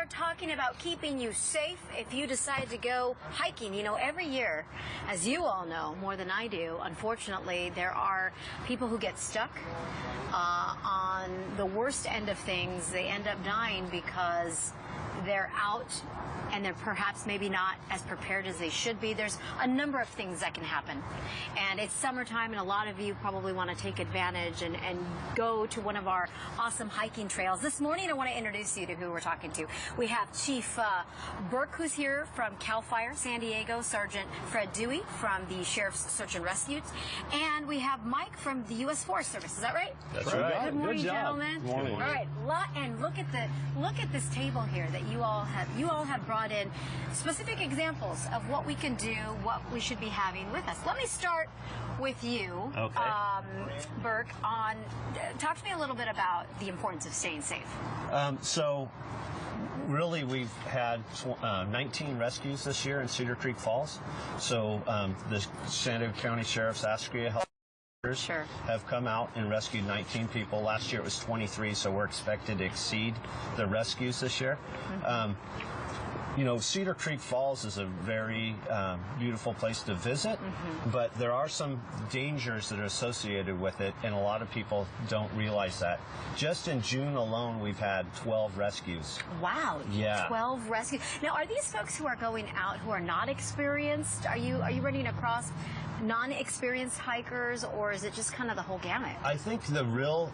are talking about keeping you safe if you decide to go hiking. You know, every year, as you all know more than I do, unfortunately, there are people who get stuck on the worst end of things. They end up dying because they're out and they're perhaps maybe not as prepared as they should be. There's a number of things that can happen. And it's summertime, and a lot of you probably want to take advantage and go to one of our awesome hiking trails. This morning, I want to introduce you to who we're talking to. We have Chief Burke, who's here from CAL FIRE San Diego, Sergeant Fred Dewey from the Sheriff's Search and Rescue, and we have Mike from the U.S. Forest Service. Is that right? That's right. Good morning, gentlemen. Good morning. All right, and look at this table here that you all have brought in specific examples of what we can do, what we should be having with us. Let me start with you, okay. Burke. Talk to me a little bit about the importance of staying safe. So really, we've had 19 rescues this year in Cedar Creek Falls. So the San Diego County Sheriff's ASTREA have come out and rescued 19 people. Last year it was 23, so we're expected to exceed the rescues this year. You know, Cedar Creek Falls is a very beautiful place to visit, but there are some dangers that are associated with it, and a lot of people don't realize that. Just in June alone, we've had 12 rescues. Wow. Yeah. 12 rescues. Now, are these folks who are going out who are not experienced? Are you running across non-experienced hikers, or is it just kind of the whole gamut? I think the real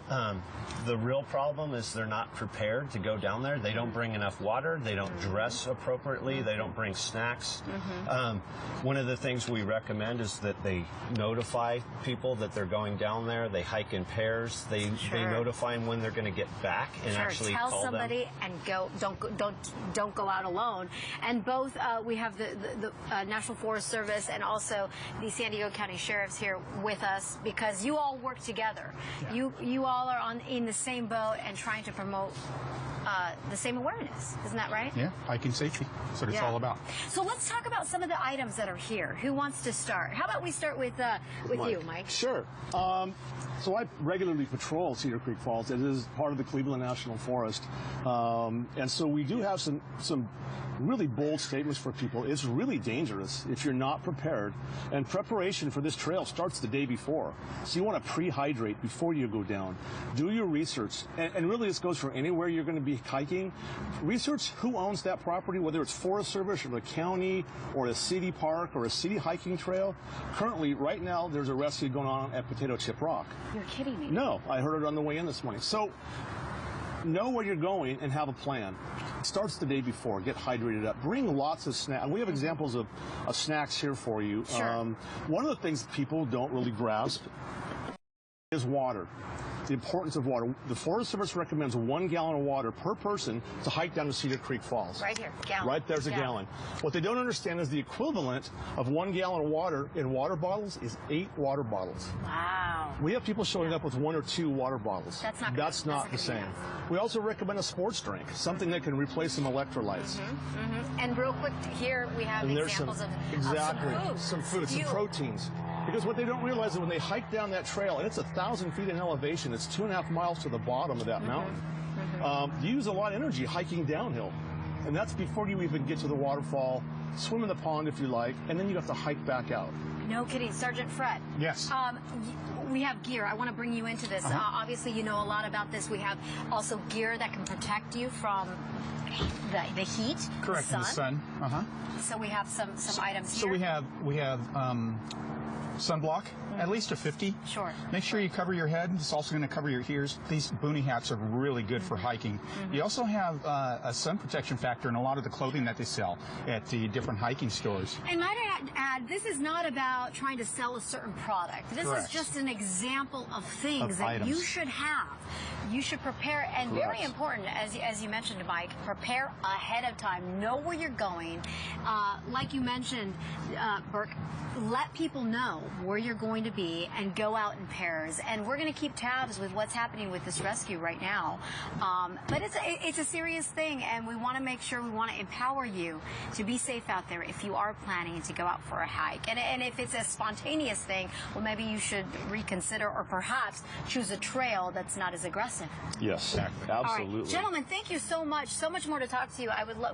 problem is they're not prepared to go down there. They don't bring enough water. They don't dress appropriately. They don't bring snacks. One of the things we recommend is that they notify people that they're going down there. They hike in pairs. They notify them when they're going to get back and actually tell somebody and go. Don't go out alone. And both we have the National Forest Service and also the San Diego County Sheriffs here with us because you all work together. Yeah. You all are in the same boat and trying to promote the same awareness. Isn't that right? Yeah, hiking safety. That's what it's all about. So let's talk about some of the items that are here. Who wants to start? How about we start with you, Mike? Sure. So I regularly patrol Cedar Creek Falls. It is part of the Cleveland National Forest. And so we do have some really bold statements for people. It's really dangerous if you're not prepared. And preparation for this trail starts the day before. So you want to pre-hydrate before you go down. Do your research. And really this goes for anywhere you're going to be hiking. Research who owns that property, whether it's Forest Service or the county or a city park or a city hiking trail. Currently, right now, there's a rescue going on at Potato Chip Rock. You're kidding me. No, I heard it on the way in this morning. So know where you're going and have a plan. It starts the day before. Get hydrated up. Bring lots of snacks. We have examples of snacks here for you. Sure. One of the things people don't really grasp is water. The importance of water. The Forest Service recommends 1 gallon of water per person to hike down to Cedar Creek Falls. Right here, gallon. Right there's a gallon. What they don't understand is the equivalent of 1 gallon of water in water bottles is 8 water bottles. Wow. We have people showing up with 1 or 2 water bottles. That's not the same. We also recommend a sports drink, something that can replace some electrolytes. And real quick, here we have examples of some food, some proteins. Because what they don't realize is when they hike down that trail, and it's 1,000 feet in elevation, it's 2.5 miles to the bottom of that mountain. You use a lot of energy hiking downhill. And that's before you even get to the waterfall, swim in the pond if you like, and then you have to hike back out. No kidding. Sergeant Fred. Yes. We have gear. I want to bring you into this. Obviously, you know a lot about this. We have also gear that can protect you from the heat, correct, the sun. So we have some items here. So we have sunblock, at least a 50. Sure. Make sure you cover your head. It's also going to cover your ears. These boonie hats are really good for hiking. You also have a sun protection factor in a lot of the clothing that they sell at the different hiking stores. And might I add, this is not about trying to sell a certain product. This is just an example of things that you should have. You should prepare, and very important, as you mentioned, Mike, prepare ahead of time. Know where you're going. Like you mentioned, Burke, let people know where you're going to be and go out in pairs. And we're going to keep tabs with what's happening with this rescue right now. But it's a serious thing, and we want to make sure, we want to empower you to be safe out there if you are planning to go out for a hike. And if it's a spontaneous thing, well, maybe you should reconsider or perhaps choose a trail that's not as aggressive. Yes, absolutely. All right. Gentlemen, thank you so much. So much more to talk to you.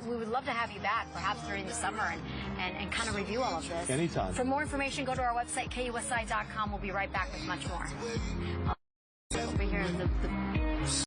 We would love to have you back, perhaps during the summer, and kind of review all of this. Anytime. For more information, go to our website, KUSI.com. We'll be right back with much more. Over here, the